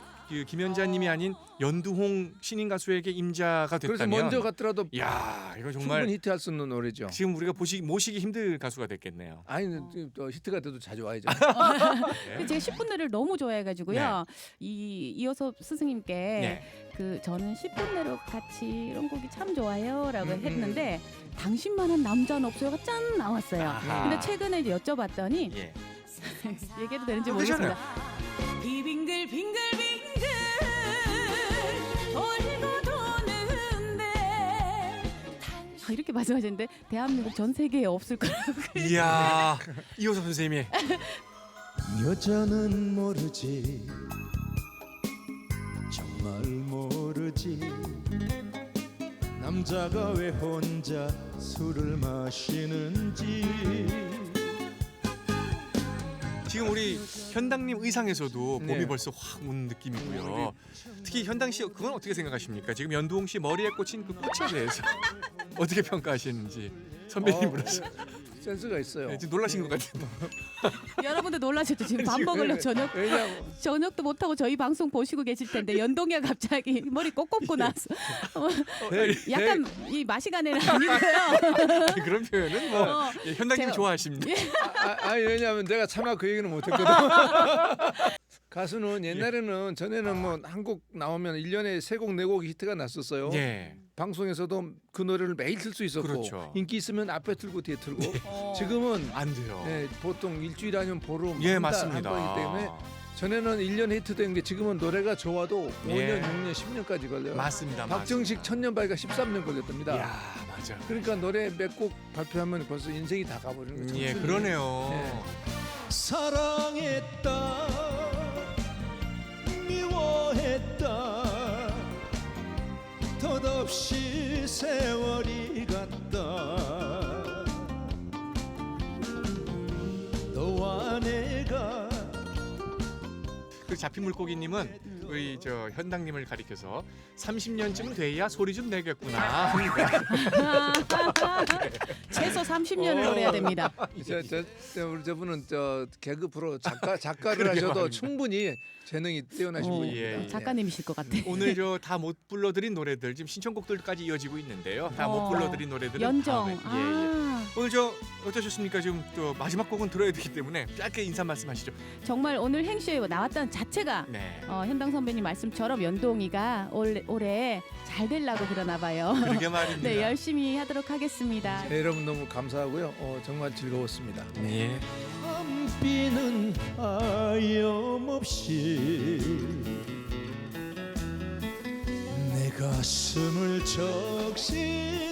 김연자님이 아닌 연두홍 신인 가수에게 임자가 그래서 됐다면 먼저 갔더라도 야 이거 정말 충분히 히트할 수 있는 노래죠. 지금 우리가 모시기 힘들 가수가 됐겠네요. 아니 또 히트가 돼도 자주 와야죠. 제가 10분 내를 너무 좋아해가지고요. 이어서 스승님께 네. 저는 10분 내로 같이 이런 곡이 참 좋아요라고 했는데 당신만한 남자는 없어요가 짠 나왔어요. 아하. 근데 최근에 이제 여쭤봤더니 예. 얘기해도 되는지 괜찮아요. 모르겠습니다. 비빙글 빙글빙글 돌고 도는데 이렇게 말씀하셨는데 대한민국 전 세계에 없을 거라고. 이야 이호섭 선생님이 여자는 모르지 정말 모르지 남자가 왜 혼자 술을 마시는지. 지금 우리 현당님 의상에서도 봄이 네. 벌써 확 온 느낌이고요. 특히 현당 씨 그건 어떻게 생각하십니까? 지금 연두홍 씨 머리에 꽂힌 그 꽃에 대해서 어떻게 평가하시는지 선배님으로서 센스가 있어요. 네, 지금 놀라신 것 같은데. 여러분들 놀라셨죠? 지금 밥 먹으려고 저녁도 못 하고 저희 방송 보시고 계실 텐데 연동이가 갑자기 머리 꼭 꼽고 나서 약간 이 마시가네는 아니고요. 그런 표현은 뭐 예, 현당님 제가- 좋아하십니다. 아니 왜냐하면 내가 차마 그 얘기는 못했거든. 가수는 옛날에는 전에는 뭐 한 곡 나오면 1년에 3곡 4곡 히트가 났었어요. 예. 방송에서도 그 노래를 매일 틀 수 있었고 그렇죠. 인기 있으면 앞에 틀고 뒤에 틀고 지금은 안 돼요. 네, 보통 일주일 아니면 보름 예, 한 맞습니다. 번이기 때문에 전에는 1년 히트된 게 지금은 노래가 좋아도 5년, 예. 6년, 10년까지 걸려요. 맞습니다. 박정식 맞습니다. 천년바위가 13년 걸렸답니다. 이야 맞아. 그러니까 노래 몇 곡 발표하면 벌써 인생이 다 가버리는 거죠. 예 청춘이. 그러네요. 네. 사랑했다 미워했다 덧없이 세월이 갔다 너와 내가. 그 잡힌 물고기님은 우리 저 현당님을 가리켜서 30년쯤 돼야 소리 좀 내겠구나. 최소 30년을 노려야 됩니다. 우리 저분은 개그 프로 작가를 그러게 하셔도 말입니다. 충분히 재능이 뛰어나신 분입니다. 예, 예. 작가님이실 것 같아. 오늘 저 다 못 불러드린 노래들 지금 신청곡들까지 이어지고 있는데요. 다 못 불러드린 노래들은 연정. 다음에. 오늘 저 어떠셨습니까? 지금 또 마지막 곡은 들어야 되기 때문에 짧게 인사 말씀하시죠. 정말 오늘 행쇼에 나왔다는 자체가 네. 현당 선배님 말씀처럼 연동이가 올해 잘 되려고 그러나 봐요. 그러게 말입니다. 네, 열심히 하도록 하겠습니다. 네, 여러분 너무 감사하고요. 정말 즐거웠습니다. 네. 밤비는 하염없이 내 가슴을 적시는데.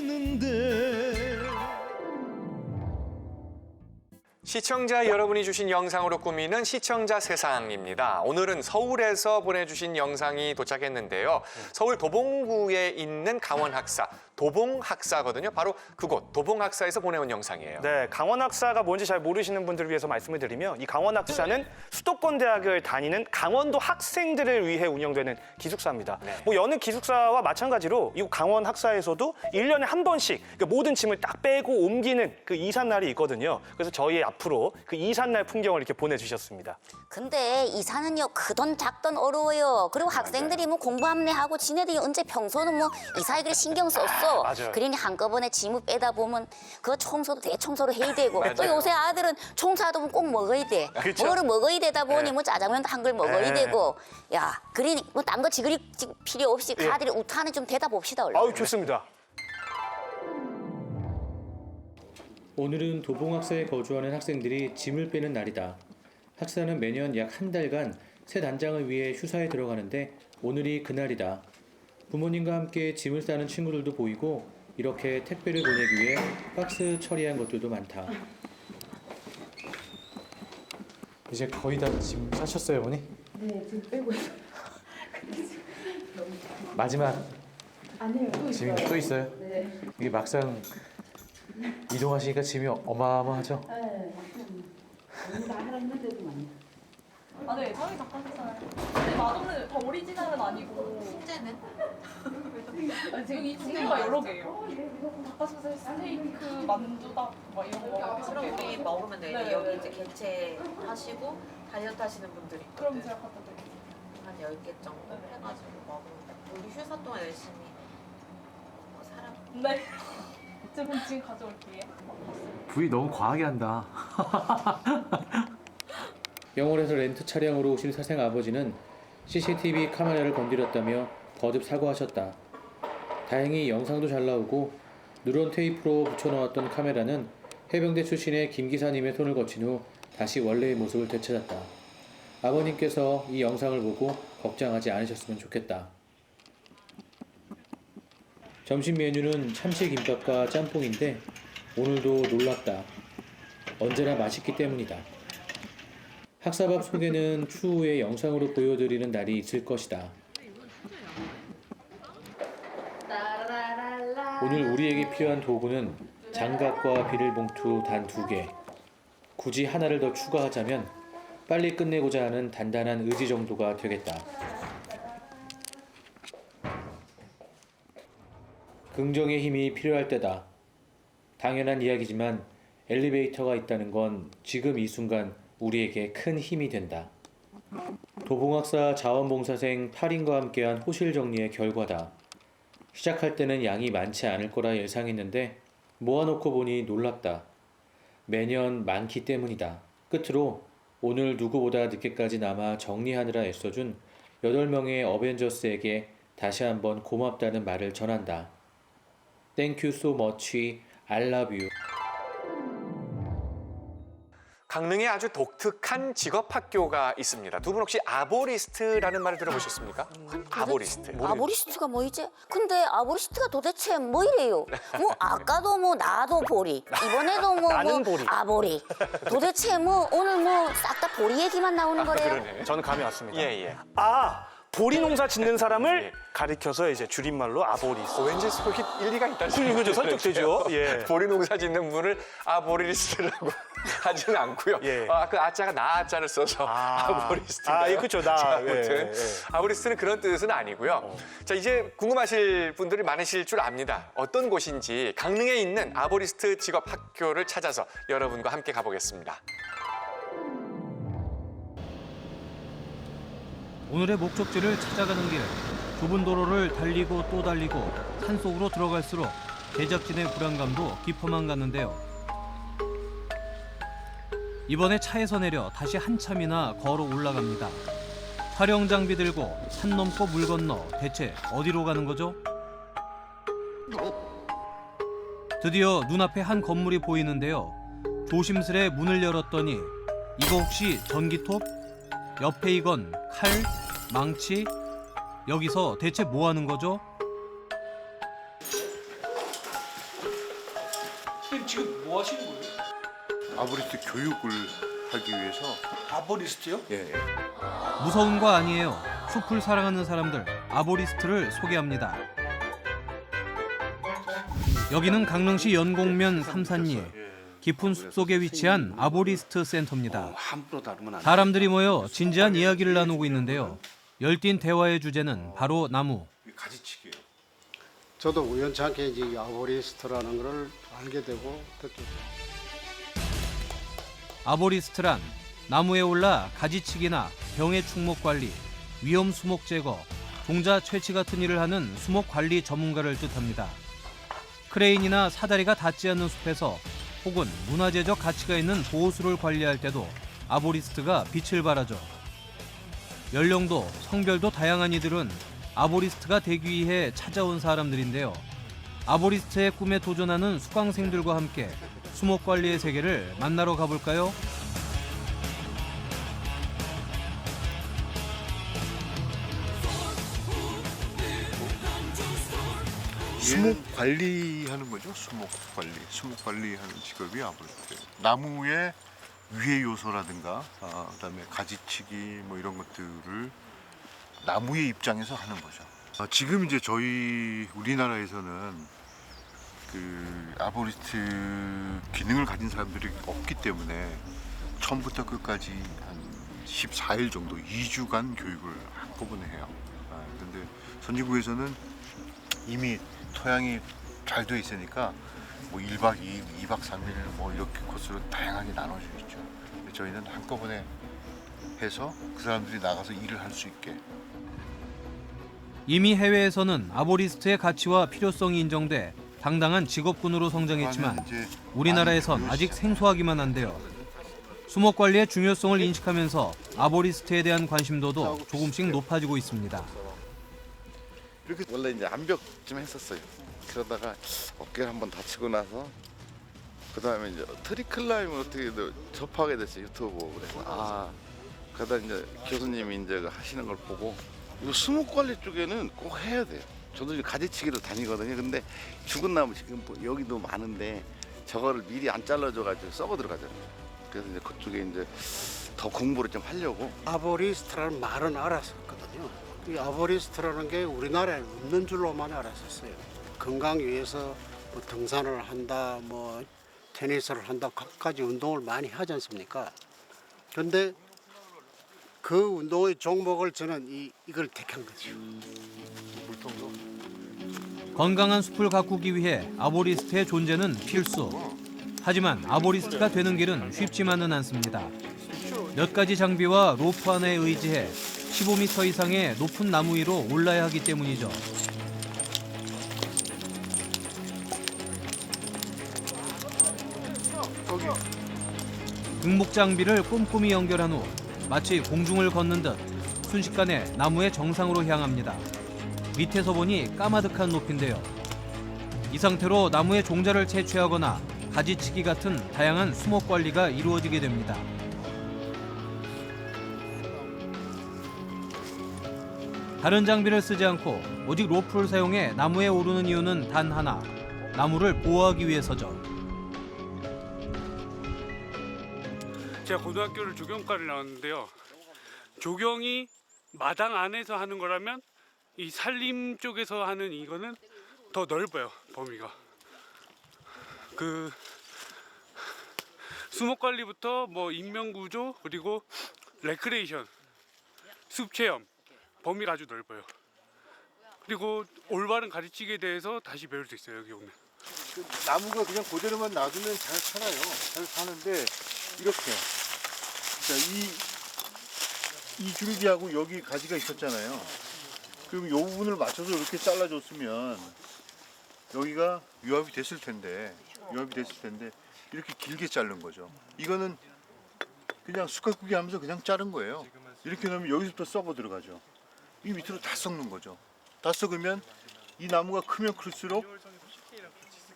시청자 여러분이 주신 영상으로 꾸미는 시청자 세상입니다. 오늘은 서울에서 보내주신 영상이 도착했는데요. 서울 도봉구에 있는 강원학사 도봉학사거든요. 바로 그곳 도봉학사에서 보내온 영상이에요. 네, 강원학사가 뭔지 잘 모르시는 분들을 위해서 말씀을 드리면 이 강원학사는 수도권 대학을 다니는 강원도 학생들을 위해 운영되는 기숙사입니다. 뭐 여느 기숙사와 마찬가지로 이 강원학사에서도 1년에 한 번씩 그 모든 짐을 딱 빼고 옮기는 그 이삿날이 있거든요. 그래서 저희 앞으로 그 이삿날 풍경을 이렇게 보내주셨습니다. 근데 이사는요 크던 작던 어려워요. 그리고 학생들이 뭐 공부함내 하고 지네들이 언제 평소는 뭐 이사에 그래 신경 썼어. 맞아요. 그러니 한꺼번에 짐을 빼다 보면 그 청소도 대청소를 해야 되고 또 요새 아들은 청소하다 보면 꼭 먹어야 돼. 그쵸. 뭐를 먹어야 되다 보니 뭐 짜장면도 한 그릇 먹어야 되고 야 그러니 뭐 딴 거 지그리 필요 없이 가들이 우탄에 좀 대다 봅시다 얼른. 아우 좋습니다. 오늘은 도봉학사에 거주하는 학생들이 짐을 빼는 날이다. 학사는 매년 약 한 달간 새 단장을 위해 휴사에 들어가는데 오늘이 그날이다. 부모님과 함께 짐을 싸는 친구들도 보이고 이렇게 택배를 보내기 위해 박스 처리한 것들도 많다. 이제 거의 다 짐 싸셨어요, 어머니? 네, 지금 빼고 있어요. 마지막 아니에요, 또 짐이 있어요. 또 있어요? 네. 이게 막상 이동하시니까 짐이 어마어마하죠? 네. 다 하라 했는데도 많이. 아, 네, 저희 닭가슴살. 근데 맛없는 더 오리지널은 아니고. 순재는? 지금 이 지금가 여러 개예요. 닭가슴살 스테이크, 만두닭 막 이런 거. 그럼 우리 먹으면 돼요. 네, 여기 네. 이제 개체하시고 다이어트 하시는 분들이 있거든. 그럼 제가 갖다 드릴게요. 한 10개 정도 해가지고 먹으면 돼. 우리 휴사 동안 열심히 살아. 네. 지금 가져올게요. 부위 너무 과하게 한다. 영월에서 렌트 차량으로 오신 사생 아버지는 CCTV 카메라를 건드렸다며 거듭 사과하셨다. 다행히 영상도 잘 나오고 누런 테이프로 붙여놓았던 카메라는 해병대 출신의 김 기사님의 손을 거친 후 다시 원래의 모습을 되찾았다. 아버님께서 이 영상을 보고 걱정하지 않으셨으면 좋겠다. 점심 메뉴는 참치김밥과 짬뽕인데 오늘도 놀랍다. 언제나 맛있기 때문이다. 학사밥 소개는 추후에 영상으로 보여드리는 날이 있을 것이다. 오늘 우리에게 필요한 도구는 장갑과 비닐봉투 단 2개. 굳이 하나를 더 추가하자면 빨리 끝내고자 하는 단단한 의지 정도가 되겠다. 긍정의 힘이 필요할 때다. 당연한 이야기지만 엘리베이터가 있다는 건 지금 이 순간 우리에게 큰 힘이 된다. 도봉학사 자원봉사생 8인과 함께한 호실 정리의 결과다. 시작할 때는 양이 많지 않을 거라 예상했는데 모아놓고 보니 놀랍다. 매년 많기 때문이다. 끝으로 오늘 누구보다 늦게까지 남아 정리하느라 애써준 8명의 어벤져스에게 다시 한번 고맙다는 말을 전한다. Thank you so much. I love you. 강릉에 아주 독특한 직업 학교가 있습니다. 두 분 혹시 아보리스트라는 말을 들어보셨습니까? 아보리스트. 아보리스트가 뭐이지? 근데 아보리스트가 도대체 뭐이래요? 뭐 아까도 뭐 나도 보리, 이번에도 뭐 나는 보리. 아보리. 도대체 뭐 오늘 뭐 싹 다 보리 얘기만 나오는 거래요? 그러네. 저는 감이 왔습니다. 예. 아, 보리 농사 짓는 사람을 가리켜서 이제 줄임말로 아보리스트. 왠지 속이 일리가 있다. 그죠, 설득되죠. 예. 보리 농사 짓는 분을 아보리스트라고 하지는 않고요. 예. 그 아자가 나 아자를 써서 아보리스트인가요? 예, 그렇죠. 나. 자, 아무튼 예. 아보리스트는 그런 뜻은 아니고요. 자, 이제 궁금하실 분들이 많으실 줄 압니다. 어떤 곳인지 강릉에 있는 아보리스트 직업 학교를 찾아서 여러분과 함께 가보겠습니다. 오늘의 목적지를 찾아가는 길, 좁은 도로를 달리고 또 달리고 산속으로 들어갈수록 제작진의 불안감도 깊어만 갔는데요. 이번에 차에서 내려 다시 한참이나 걸어 올라갑니다. 촬영 장비 들고 산 넘고 물 건너 대체 어디로 가는 거죠? 드디어 눈앞에 한 건물이 보이는데요. 조심스레 문을 열었더니 이거 혹시 전기톱? 옆에 이건 칼, 망치? 여기서 대체 뭐 하는 거죠? 선생님 지금 뭐 하시는 거예요? 아보리스트 교육을 하기 위해서. 아보리스트요? 예. 무서운 거 아니에요. 숲을 사랑하는 사람들, 아보리스트를 소개합니다. 여기는 강릉시 연곡면 삼산리 깊은 숲속에 위치한 아보리스트 센터입니다. 사람들이 모여 진지한 이야기를 나누고 있는데요. 열띤 대화의 주제는 바로 나무. 가지치기예요. 저도 우연찮게 이제 아보리스트라는 걸 알게 되고 듣게 됐어요. 아보리스트란 나무에 올라 가지치기나 병해 충목 관리, 위험 수목 제거, 종자 채취 같은 일을 하는 수목 관리 전문가를 뜻합니다. 크레인이나 사다리가 닿지 않는 숲에서 혹은 문화재적 가치가 있는 보호수를 관리할 때도 아보리스트가 빛을 발하죠. 연령도 성별도 다양한 이들은 아보리스트가 되기 위해 찾아온 사람들인데요. 아보리스트의 꿈에 도전하는 수강생들과 함께 수목 관리의 세계를 만나러 가볼까요? 수목 관리하는 거죠. 수목 관리하는 직업이 아보리스트. 나무의 위해 요소라든가 그다음에 가지치기 뭐 이런 것들을 나무의 입장에서 하는 거죠. 지금 이제 저희 우리나라에서는 그 아보리스트 기능을 가진 사람들이 없기 때문에 처음부터 끝까지 한 14일 정도 2주간 교육을 한꺼번에 해요. 그런데 선진국에서는 이미 토양이 잘 돼 있으니까 뭐 1박 2일, 2박 3일 뭐 이렇게 코스로 다양하게 나눠져 있죠. 저희는 한꺼번에 해서 그 사람들이 나가서 일을 할 수 있게. 이미 해외에서는 아보리스트의 가치와 필요성이 인정돼 당당한 직업군으로 성장했지만 우리나라에선 아직 생소하기만 한데요. 수목 관리의 중요성을 인식하면서 아보리스트에 대한 관심도도 조금씩 높아지고 있습니다. 이렇게 원래 이제 암벽 좀 했었어요. 그러다가 어깨를 한번 다치고 나서 그다음에 이제 트리 클라임을 어떻게 접하게 됐어요. 유튜브 보고. 그래서 그러다 이제 교수님이 이제 하시는 걸 보고 이거 수목 관리 쪽에는 꼭 해야 돼요. 저도 이제 가지치기로 다니거든요. 근데 죽은 나무 지금 여기도 많은데 저거를 미리 안 잘라줘가지고 썩어 들어가잖아요. 그래서 이제 그쪽에 이제 더 공부를 좀 하려고. 아보리스트라는 말은 알았었거든요. 이 아보리스트라는 게 우리나라에 없는 줄로만 알았었어요. 건강 위해서 뭐 등산을 한다, 뭐 테니스를 한다, 각가지 운동을 많이 하지 않습니까? 그런데 그 운동의 종목을 저는 이걸 택한 거죠. 건강한 숲을 가꾸기 위해 아보리스트의 존재는 필수. 하지만 아보리스트가 되는 길은 쉽지만은 않습니다. 몇 가지 장비와 로프 하나에 의지해 15m 이상의 높은 나무 위로 올라야 하기 때문이죠. 등목 장비를 꼼꼼히 연결한 후 마치 공중을 걷는 듯 순식간에 나무의 정상으로 향합니다. 밑에서 보니 까마득한 높이인데요. 이 상태로 나무의 종자를 채취하거나 가지치기 같은 다양한 수목 관리가 이루어지게 됩니다. 다른 장비를 쓰지 않고 오직 로프를 사용해 나무에 오르는 이유는 단 하나, 나무를 보호하기 위해서죠. 제가 고등학교를 조경과를 나왔는데요. 조경이 마당 안에서 하는 거라면 이 산림 쪽에서 하는 이거는 더 넓어요, 범위가. 그 수목 관리부터 뭐 인명 구조 그리고 레크레이션, 숲 체험 범위가 아주 넓어요. 그리고 올바른 가지치기에 대해서 다시 배울 수 있어요, 여기 오면. 나무가 그냥 그대로만 놔두면 잘 살아요. 잘 사는데 이렇게 이 줄기하고 여기 가지가 있었잖아요. 그럼 이 부분을 맞춰서 이렇게 잘라줬으면 여기가 유압이 됐을 텐데 이렇게 길게 자른 거죠. 이거는 그냥 숟가꾸기 하면서 그냥 자른 거예요. 이렇게 넣으면 여기서부터 썩어 들어가죠. 이 밑으로 다 썩는 거죠. 다 썩으면 이 나무가 크면 클수록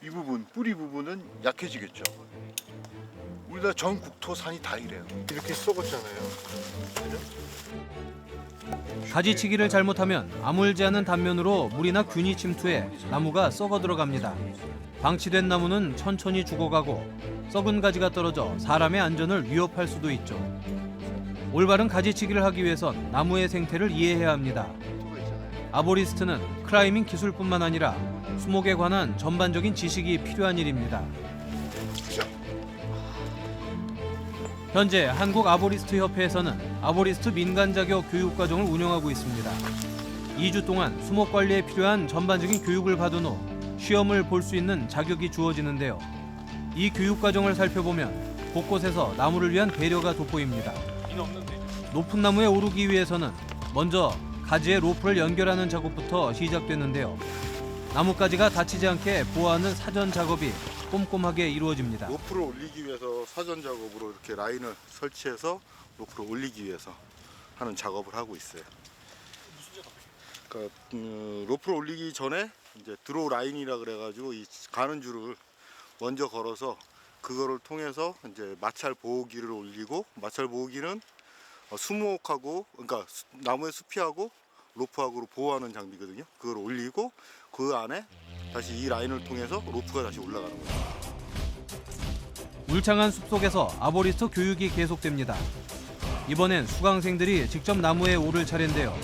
이 부분, 뿌리 부분은 약해지겠죠. 우리나라 전 국토 산이 다 이래요. 이렇게 썩었잖아요. 가지치기를 잘못하면 아물지 않은 단면으로 물이나 균이 침투해 나무가 썩어 들어갑니다. 방치된 나무는 천천히 죽어가고 썩은 가지가 떨어져 사람의 안전을 위협할 수도 있죠. 올바른 가지치기를 하기 위해선 나무의 생태를 이해해야 합니다. 아보리스트는 클라이밍 기술뿐만 아니라 수목에 관한 전반적인 지식이 필요한 일입니다. 현재 한국 아보리스트 협회에서는 아보리스트 민간 자격 교육 과정을 운영하고 있습니다. 2주 동안 수목 관리에 필요한 전반적인 교육을 받은 후 시험을 볼 수 있는 자격이 주어지는데요. 이 교육 과정을 살펴보면 곳곳에서 나무를 위한 배려가 돋보입니다. 높은 나무에 오르기 위해서는 먼저 가지에 로프를 연결하는 작업부터 시작되는데요. 나뭇가지가 다치지 않게 보호하는 사전 작업이 꼼꼼하게 이루어집니다. 로프를 올리기 위해서 사전 작업으로 이렇게 라인을 설치해서 로프를 올리기 위해서 하는 작업을 하고 있어요. 그러니까 로프를 올리기 전에 이제 드로우 라인이라 그래가지고 이 가는 줄을 먼저 걸어서 그거를 통해서 이제 마찰 보호기를 올리고, 마찰 보호기는 수목하고, 그러니까 나무의 숲이하고 로프하고로 보호하는 장비거든요. 그걸 올리고 그 안에 다시 이 라인을 통해서 로프가 다시 올라가는 거예요. 울창한 숲속에서 아보리스트 교육이 계속됩니다. 이번엔 수강생들이 직접 나무에 오를 차례인데요.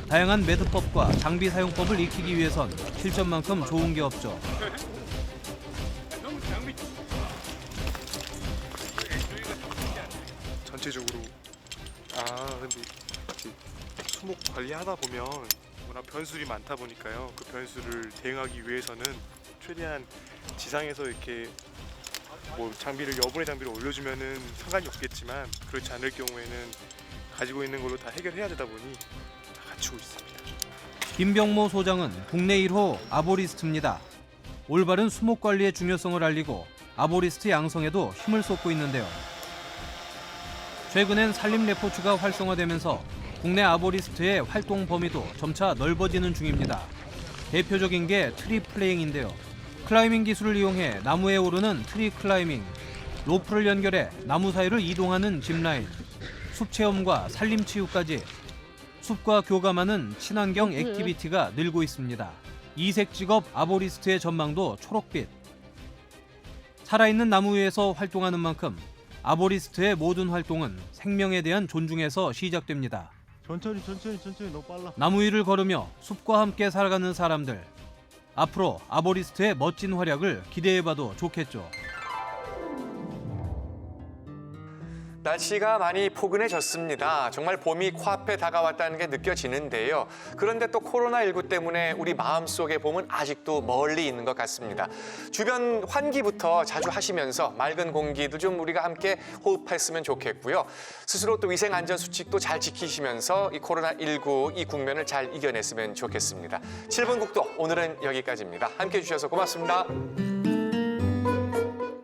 다양한 매듭법과 장비 사용법을 익히기 위해선 실전만큼 좋은 게 없죠. 전체적으로 근데 이렇게 수목 관리하다 보면 워낙 변수들이 많다 보니까요. 그 변수를 대응하기 위해서는 최대한 지상에서 이렇게 뭐 장비를 여분의 장비를 올려주면은 상관이 없겠지만 그렇지 않을 경우에는 가지고 있는 걸로 다 해결해야 되다 보니 다 갖추고 있습니다. 김병모 소장은 국내 1호 아보리스트입니다. 올바른 수목 관리의 중요성을 알리고 아보리스트 양성에도 힘을 쏟고 있는데요. 최근엔 산림 레포츠가 활성화되면서 국내 아보리스트의 활동 범위도 점차 넓어지는 중입니다. 대표적인 게 트리 플레잉인데요. 클라이밍 기술을 이용해 나무에 오르는 트리 클라이밍, 로프를 연결해 나무 사이를 이동하는 짚라인, 숲 체험과 산림 치유까지 숲과 교감하는 친환경 액티비티가 늘고 있습니다. 이색 직업 아보리스트의 전망도 초록빛. 살아있는 나무 위에서 활동하는 만큼 아보리스트의 모든 활동은 생명에 대한 존중에서 시작됩니다. 천천히 너무 빨라. 나무 위를 걸으며 숲과 함께 살아가는 사람들. 앞으로 아보리스트의 멋진 활약을 기대해봐도 좋겠죠. 날씨가 많이 포근해졌습니다. 정말 봄이 코앞에 다가왔다는 게 느껴지는데요. 그런데 또 코로나19 때문에 우리 마음속의 봄은 아직도 멀리 있는 것 같습니다. 주변 환기부터 자주 하시면서 맑은 공기도 좀 우리가 함께 호흡했으면 좋겠고요. 스스로 또 위생안전수칙도 잘 지키시면서 이 코로나19 이 국면을 잘 이겨냈으면 좋겠습니다. 7분 국도 오늘은 여기까지입니다. 함께해 주셔서 고맙습니다.